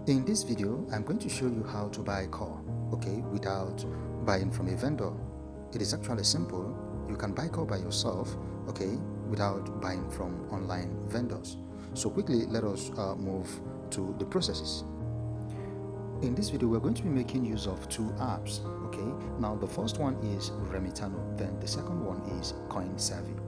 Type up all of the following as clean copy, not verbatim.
In this video, I'm going to show you how to buy core, okay, without buying from a vendor. It is actually simple. You can buy core by yourself, okay, without buying from online vendors. So quickly, let us move to the processes. In this video, we're going to be making use of two apps, okay. Now, the first one is Remitano, then the second one is coinsavi.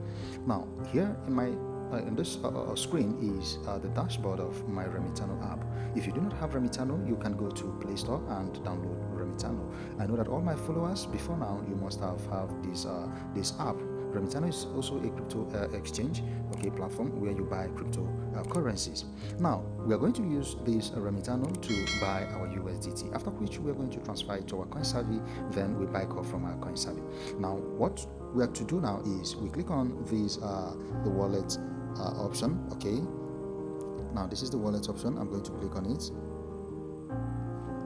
Now, here in this screen is the dashboard of my Remitano app. If you do not have Remitano, you can go to Play Store and download Remitano. I know that all my followers before now, you must have this app. Remitano is also a crypto exchange, okay, platform where you buy crypto currencies. Now, we are going to use this Remitano to buy our USDT, after which we are going to transfer it to our coinsavi, then we buy core from our coinsavi. Now, what we have to do now is we click on this the wallet option, okay. Now, this is the wallet option. I'm going to click on it.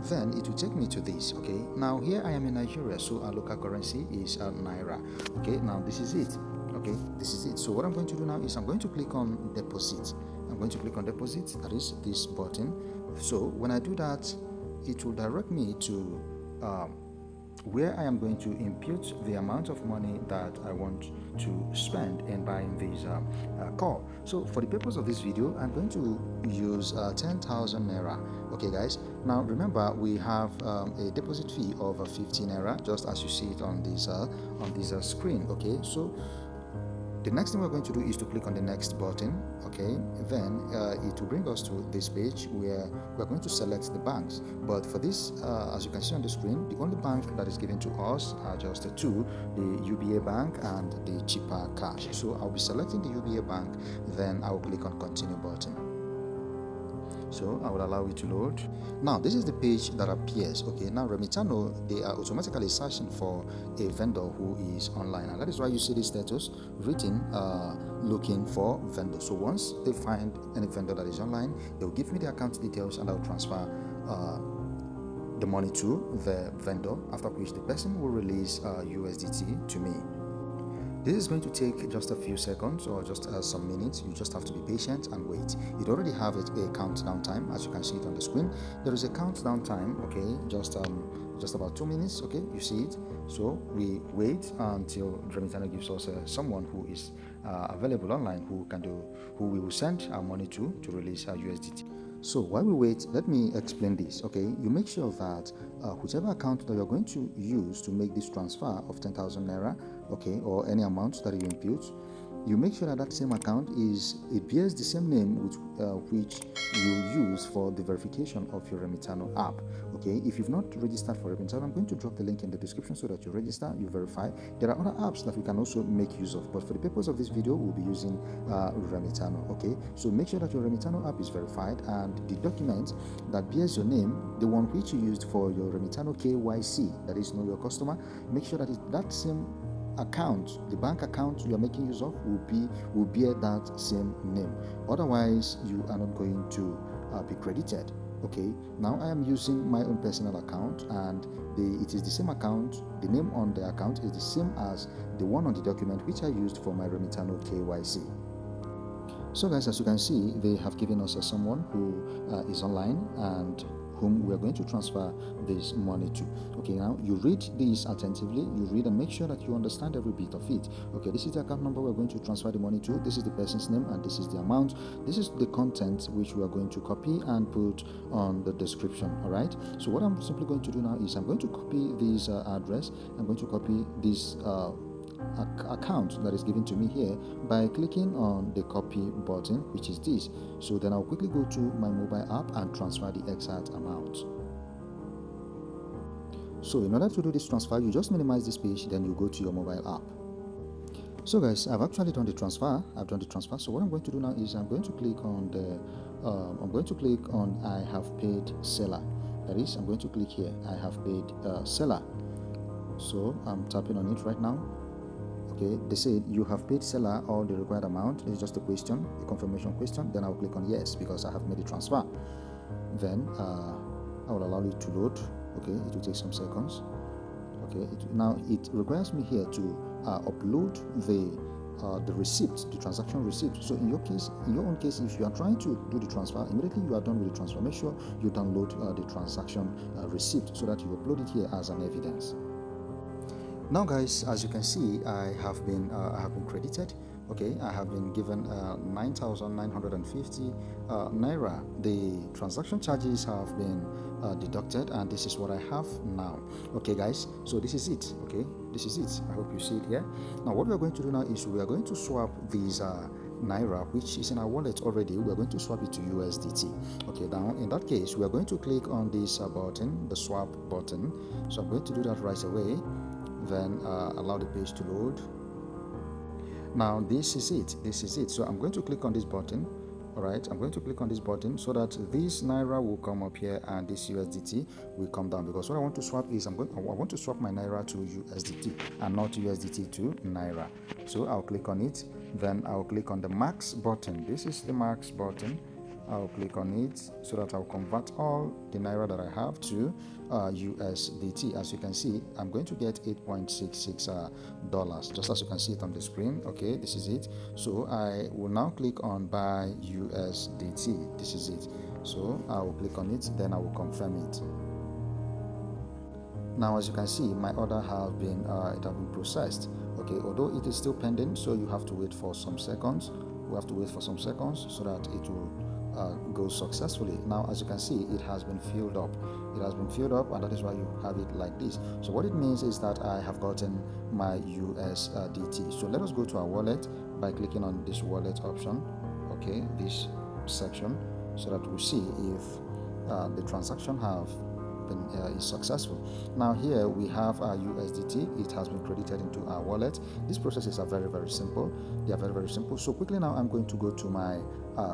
Then it will take me to this, okay. Now here I am in Nigeria, so our local currency is naira, okay. Now this is it, okay, this is it. So what I'm going to do now is I'm going to click on deposit. I'm going to click on deposit, that is this button. So when I do that, it will direct me to where I am going to impute the amount of money that I want to spend in buying this core. So for the purpose of this video, I'm going to use 10,000 naira. Okay, guys. Now remember, we have a deposit fee of 15 naira, just as you see it on this screen. Okay, so the next thing we're going to do is to click on the next button, okay. Then it will bring us to this page where we're going to select the banks. But for this, as you can see on the screen, the only bank that is given to us are just the two, the UBA bank and the cheaper cash. So I'll be selecting the UBA bank, then I will click on continue button. So I will allow it to load. Now this is the page that appears, okay. Now Remitano, they are automatically searching for a vendor who is online, and that is why you see the status written looking for vendor. So once they find any vendor that is online, they'll give me the account details and I'll transfer the money to the vendor, after which the person will release USDT to me. This is going to take just a few seconds or just some minutes. You just have to be patient and wait. It already have a countdown time, as you can see it on the screen. There is a countdown time, okay, just about 2 minutes, okay, you see it. So we wait until Remitano gives us someone who is available online who we will send our money to release our USDT. So while we wait, let me explain this, okay. You make sure that whichever account that you're going to use to make this transfer of 10,000 naira, okay, or any amount that you impute, you make sure that that same account bears the same name which you use for the verification of your Remitano app, okay. If you've not registered for Remitano, I'm going to drop the link in the description so that you register, you verify. There are other apps that we can also make use of, but for the purpose of this video, we'll be using Remitano, okay. So make sure that your Remitano app is verified, and the document that bears your name, the one which you used for your Remitano KYC, that is know your customer, make sure that that same account, the bank account you are making use of, will bear that same name. Otherwise, you are not going to be credited, okay. Now I am using my own personal account, and it is the same account. The name on the account is the same as the one on the document which I used for my Remitano KYC. So guys, as you can see, they have given us someone who is online and whom we are going to transfer this money to. Okay, now you read this attentively, you read and make sure that you understand every bit of it. Okay, this is the account number we're going to transfer the money to, this is the person's name, and this is the amount. This is the content which we are going to copy and put on the description. All right, so what I'm simply going to do now is I'm going to copy this address. I'm going to copy this account that is given to me here by clicking on the copy button, which is this. So then I'll quickly go to my mobile app and transfer the exact amount. So in order to do this transfer, you just minimize this page, then you go to your mobile app. So guys, I've actually done the transfer. So what I'm going to do now is I'm going to click on I have paid seller. That is, I'm going to click here, I have paid seller. So I'm tapping on it right now. Okay, they said you have paid seller all the required amount. It's just a question, a confirmation question. Then I'll click on yes because I have made the transfer. Then I will allow it to load. Okay, it will take some seconds. Okay, now it requires me here to upload the the receipt, the transaction receipt. So in your own case, if you are trying to do the transfer, immediately you are done with the transfer, make sure you download the transaction receipt so that you upload it here as an evidence. Now guys, as you can see, I have been credited. Okay, I have been given 9,950 naira. The transaction charges have been deducted, and this is what I have now. Okay guys, so this is it. Okay, this is it. I hope you see it here. Now what we are going to do now is we are going to swap these naira, which is in our wallet already. We are going to swap it to USDT. Okay, now in that case, we are going to click on this button, the swap button. So I'm going to do that right away. Then allow the page to load. Now this is it. So I'm going to click on this button. All right, I'm going to click on this button so that this naira will come up here and this USDT will come down, because what I want to swap is I want to swap my naira to USDT and not USDT to naira. So I'll click on it. Then I'll click on the MEXC button. This is the MEXC button. I'll click on it so that I'll convert all the naira that I have to USDT. As you can see, I'm going to get $8.66 just as you can see it on the screen. Okay, this is it. So I will now click on buy USDT. This is it. So I will click on it, then I will confirm it. Now as you can see, my order have been processed. Okay, although it is still pending, so you have to wait for some seconds. We have to wait for some seconds so that it will go successfully. Now as you can see, it has been filled up. It has been filled up, and that is why you have it like this. So what it means is that I have gotten my USDT. So let us go to our wallet by clicking on this wallet option. Okay, this section, so that we'll see if the transaction have been is successful. Now here we have our USDT. It has been credited into our wallet. These processes are very, very simple. They are very, very simple. So quickly now I'm going to go to my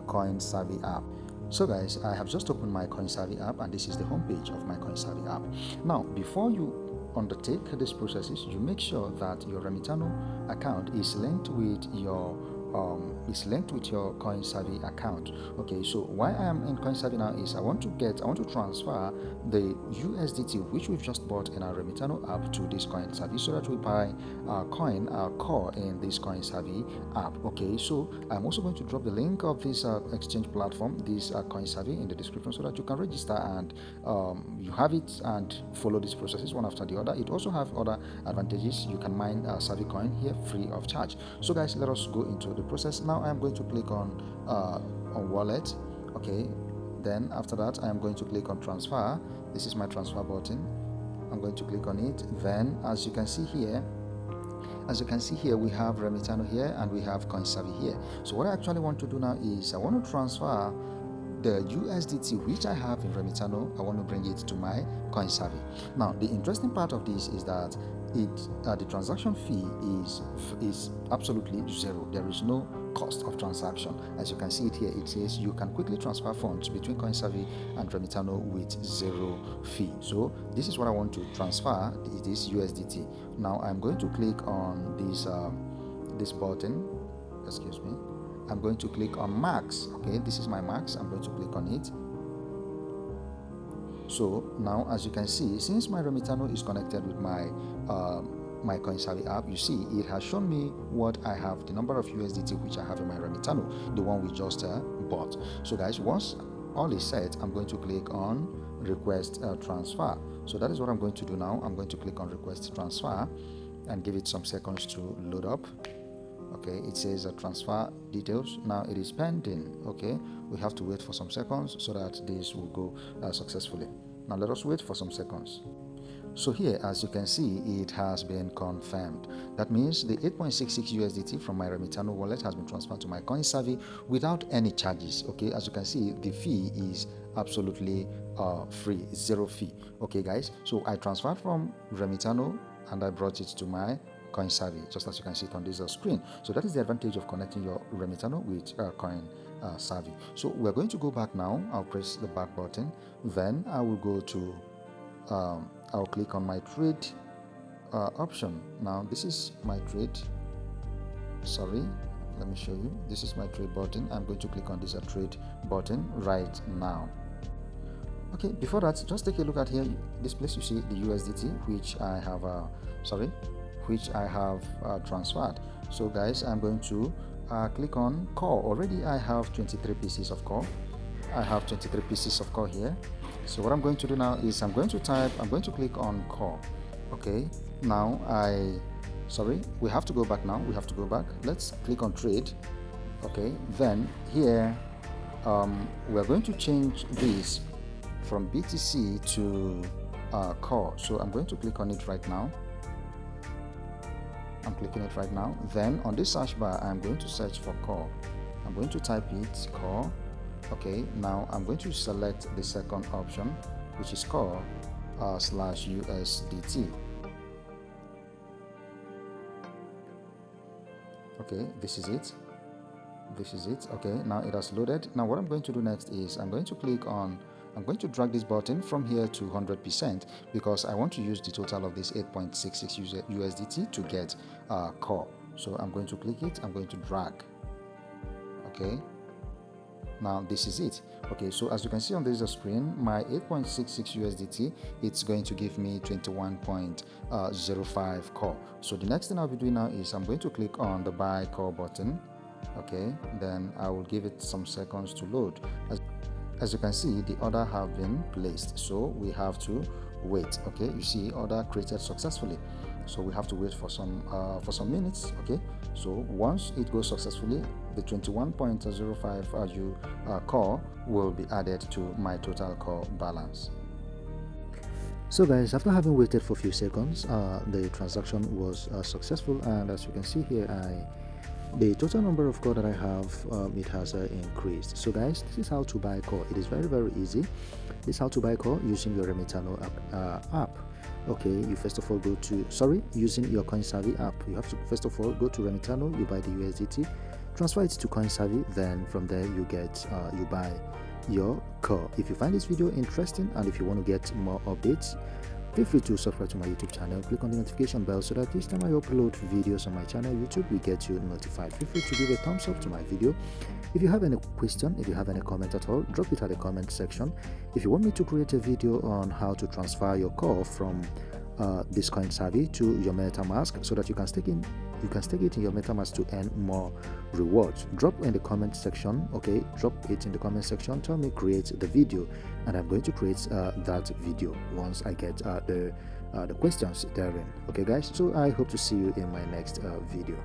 coinsavi app. So guys, I have just opened my coinsavi app, and this is the homepage of my coinsavi app. Now before you undertake these processes, you make sure that your Remitano account is linked with your coinsavi account. Okay, so why I am in coinsavi now is I want to transfer the USDT which we've just bought in our Remitano app to this coinsavi, so that we buy our core in this coinsavi app. Okay, so I'm also going to drop the link of this exchange platform, this coinsavi, in the description, so that you can register and you have it and follow these processes one after the other. It also have other advantages. You can mine Savi coin here free of charge. So guys, let us go into the process. Now I am going to click on wallet. Okay, then after that I am going to click on transfer. This is my transfer button. I'm going to click on it. Then as you can see here, we have Remitano here and we have coinsavi here. So what I actually want to do now is I want to transfer the USDT which I have in Remitano. I want to bring it to my coinsavi. Now the interesting part of this is that the transaction fee is absolutely zero. There is no cost of transaction. As you can see it here, it says you can quickly transfer funds between coinsavi and Remitano with zero fee. So this is what I want to transfer. It is USDT. Now I'm going to click on this button. Excuse me. I'm going to click on MEXC. Okay, this is my MEXC. I'm going to click on it. So now as you can see, since my Remitano is connected with my my coinsavi app, you see it has shown me what I have, the number of USDT which I have in my Remitano, the one we just bought. So guys, once all is set, I'm going to click on request transfer. So that is what I'm going to do now. I'm going to click on request transfer and give it some seconds to load up. Okay, it says transfer details. Now it is pending. Okay, we have to wait for some seconds so that this will go successfully. Now let us wait for some seconds. So here, as you can see, it has been confirmed. That means the 8.66 USDT from my Remitano wallet has been transferred to my coinsavi without any charges. Okay, as you can see, the fee is absolutely free. It's zero fee. Okay guys, so I transferred from Remitano and I brought it to my coinsavi, just as you can see it on this screen. So that is the advantage of connecting your Remitano with coinsavi. So we're going to go back now. I'll press the back button. Then I will go to I'll click on my trade option. Now this is my trade. Sorry, let me show you. This is my trade button. I'm going to click on this trade button right now. Okay, before that, just take a look at here. This place you see the USDT which I have which I have transferred. So guys, I'm going to click on core. Already I have 23 pieces of core. I have 23 pieces of core here. So what I'm going to do now is I'm going to click on core. Okay, now we have to go back now. Let's click on trade. Okay, then here we're going to change this from BTC to core. So I'm going to click on it right now. I'm clicking it right now. Then on this search bar, I'm going to search for core. I'm going to type it, core. Okay, now I'm going to select the second option, which is core /USDT. Okay, this is it. Okay, now it has loaded. Now what I'm going to do next is I'm going to drag this button from here to 100% because I want to use the total of this 8.66 USDT to get core. So I'm going to click it, I'm going to drag. Okay, now this is it. Okay, so as you can see on this screen, my 8.66 USDT, it's going to give me 21.05 core. So the next thing I'll be doing now is I'm going to click on the buy core button. Okay, then I will give it some seconds to load. As you can see, the order have been placed, so we have to wait. Okay, you see order created successfully, so we have to wait for some minutes. Okay, so once it goes successfully, the 21.05 core will be added to my total core balance. So guys, after having waited for a few seconds, the transaction was successful, and as you can see here, the total number of core that I have, it has increased. So guys, this is how to buy core. It is very easy. This is how to buy core using your Remitano app. Okay, you first of all go to using your coinsavi app. You have to first of all go to Remitano, you buy the USDT, transfer it to coinsavi, then from there you get you buy your core. If you find this video interesting and if you want to get more updates, feel free to subscribe to my YouTube channel. Click on the notification bell so that each time I upload videos on my channel, YouTube will get you notified. Feel free to give a thumbs up to my video. If you have any question, if you have any comment at all, drop it at the comment section. If you want me to create a video on how to transfer your core from this coinsavi to your MetaMask so that you can stake it in your MetaMask to earn more rewards, drop in the comment section. Okay, drop it in the comment section, tell me create the video, and I'm going to create that video once I get the questions therein. Okay guys, so I hope to see you in my next video.